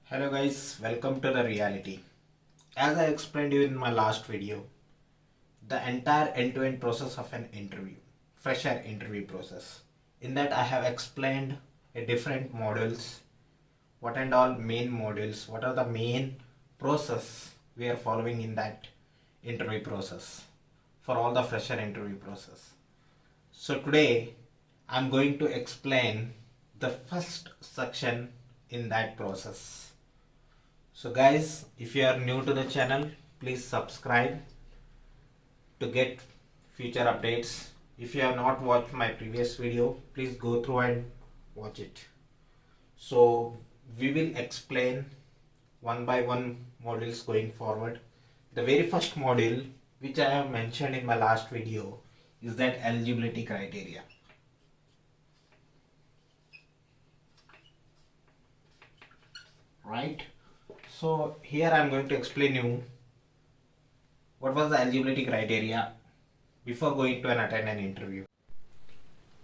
Hello guys, welcome to the reality. As I explained you in my last video, the entire end-to-end process of an interview, fresher interview process. In that I have explained a different modules, what and all main modules, what are the main process we are following in that interview process for all the fresher interview process. So today I'm going to explain the first section in that process. So guys, if you are new to the channel, please subscribe to get future updates. If you have not watched my previous video, please go through and watch it. So we will explain one by one modules going forward. The very first module which I have mentioned in my last video is that eligibility criteria. Right? So here I am going to explain you what was the eligibility criteria before going to attend an interview.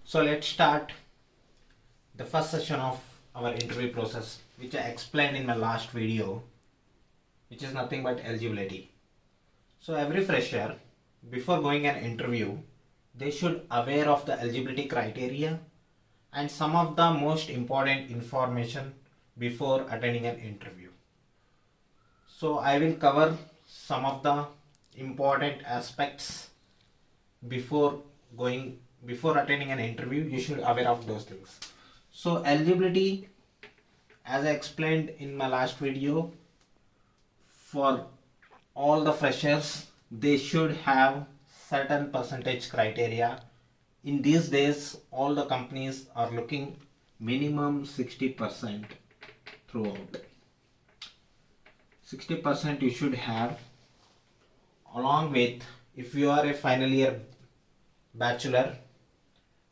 So let's start the first session of our interview process, which I explained in my last video, which is nothing but eligibility. So every fresher, before going an interview, they should aware of the eligibility criteria and some of the most important information before attending an interview. So I will cover some of the important aspects before attending an interview. You should aware of those things. So eligibility, as I explained in my last video, for all the freshers, they should have certain percentage criteria. In these days, all the companies are looking minimum 60% throughout. 60% you should have, along with, if you are a final year bachelor,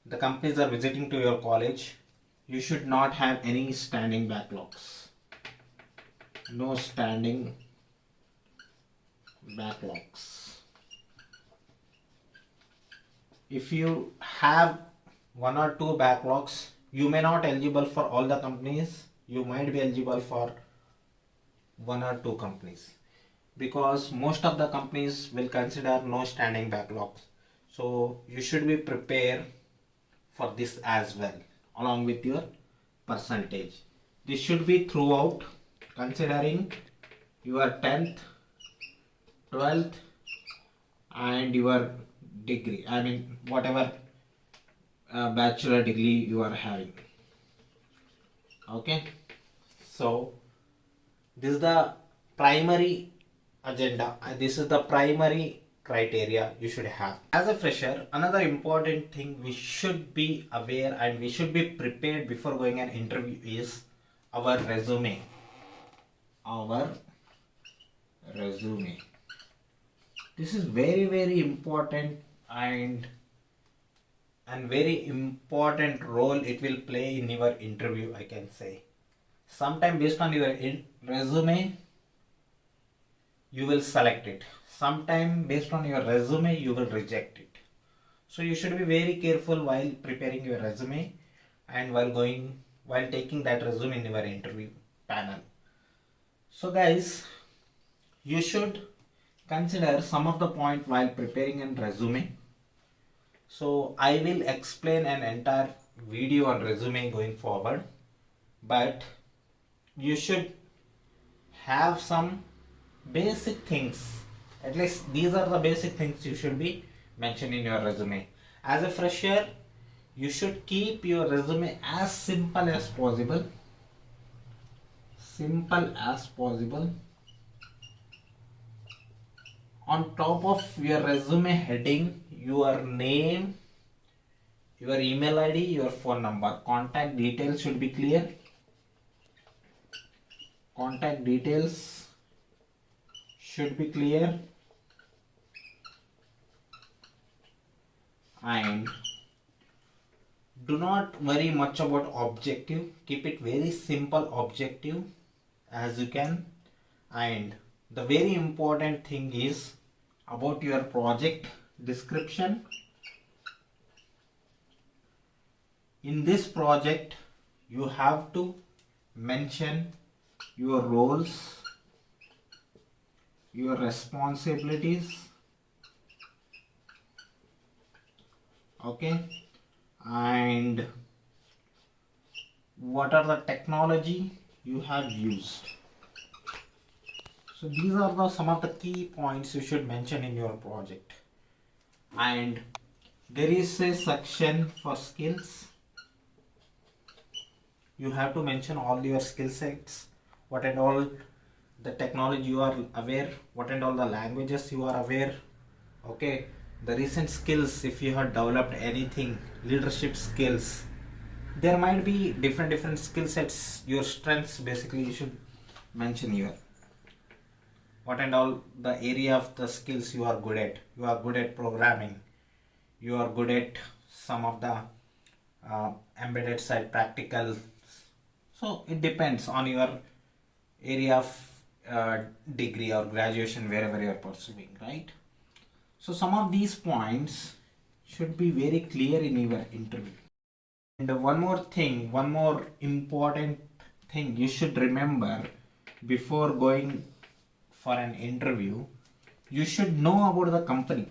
the companies are visiting to your college, you should not have any standing backlogs. No standing backlogs. If you have one or two backlogs, you may not eligible for all the companies. You might be eligible for one or two companies, because most of the companies will consider no standing backlogs. So you should be prepared for this as well, along with your percentage. This should be throughout, considering your 10th, 12th and your degree, I mean whatever bachelor degree you are having. Okay, so this is the primary agenda, and this is the primary criteria you should have. As a fresher, another important thing we should be aware and we should be prepared before going an interview is our resume. Our resume. This is very important, and very important role it will play in your interview, I can say. Sometime based on your resume, you will select it. Sometime based on your resume, you will reject it. So you should be very careful while preparing your resume and while taking that resume in your interview panel. So guys, you should consider some of the point while preparing a resume. So I will explain an entire video on resume going forward, but you should have some basic things. At least these are the basic things you should be mentioned in your resume. As a fresher, you should keep your resume as simple as possible. Simple as possible. On top of your resume heading, your name, your email ID, your phone number, contact details should be clear. Contact details should be clear, and do not worry much about objective. Keep it very simple objective as you can. And the very important thing is about your project description. In this project, you have to mention your roles, your responsibilities, okay, and what are the technology you have used. So these are some of the key points you should mention in your project. And there is a section for skills. You have to mention all your skill sets, what and all the technology you are aware, what and all the languages you are aware, okay, the recent skills, if you have developed anything, leadership skills. There might be different skill sets, your strengths basically you should mention here. What and all the area of the skills you are good at. You are good at programming, you are good at some of the embedded side practical. So it depends on your area of degree or graduation, wherever you are pursuing, right? So some of these points should be very clear in your interview. And one more thing, one more important thing you should remember before going for an interview, you should know about the company.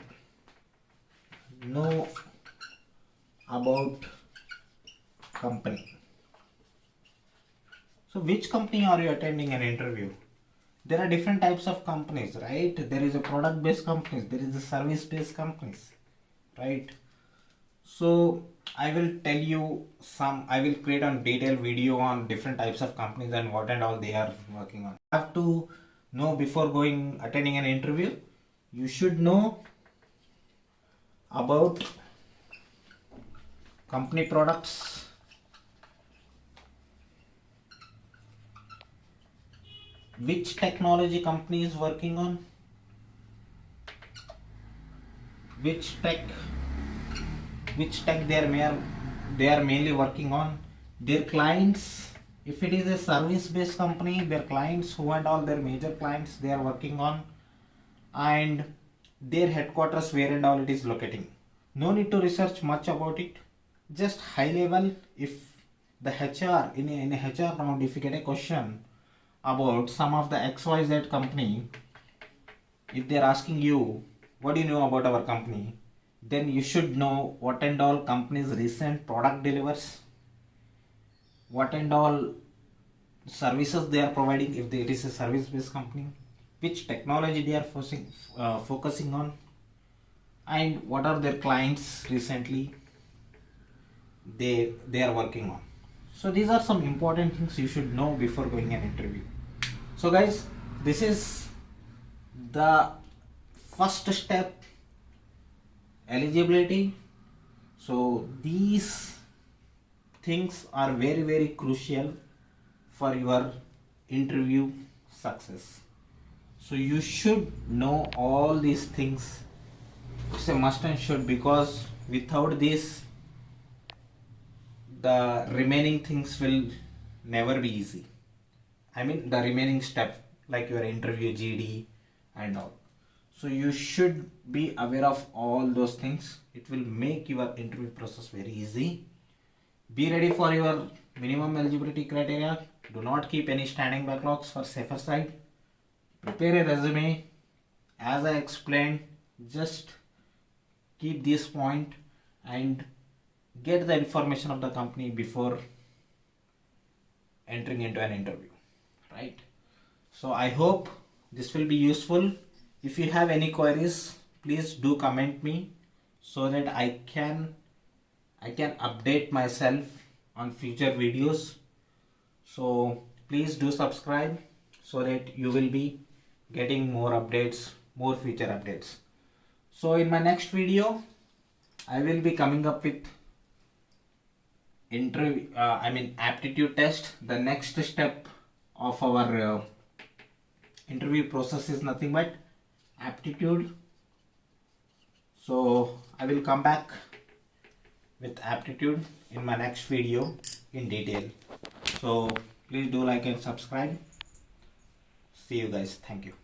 Know about company. So which company are you attending an interview? There are different types of companies, right? There is a product based companies, there is a service based companies, right? So I will tell you I will create a detailed video on different types of companies and what and all they are working on. You have to know before attending an interview, you should know about company products, which technology company is working on, which tech they are mainly working on, their clients. If it is a service based company, their clients, who and all their major clients they are working on, and their headquarters, where and all it is locating. No need to research much about it, just high level. If the HR in a HR round, if you get a question about some of the XYZ company, if they are asking you what do you know about our company, then you should know what and all company's recent product delivers, what and all services they are providing if it is a service based company, which technology they are focusing on, and what are their clients recently they are working on. So these are some important things you should know before going an interview. So guys, this is the first step, eligibility. So these things are very crucial for your interview success. So you should know all these things. It's a must and should, because without this the remaining things will never be easy. I mean the remaining step like your interview GD and all. So you should be aware of all those things. It will make your interview process very easy. Be ready for your minimum eligibility criteria. Do not keep any standing backlogs for safer side. Prepare a resume. As I explained, just keep this point and get the information of the company before entering into an interview, right? So I hope this will be useful. If you have any queries, please do comment me so that I can update myself on future videos. So please do subscribe so that you will be getting more updates, more future updates. So in my next video, I will be coming up with aptitude test. The next step of our interview process is nothing but aptitude. So I will come back with aptitude in my next video in detail. So please do like and subscribe. See you guys. Thank you.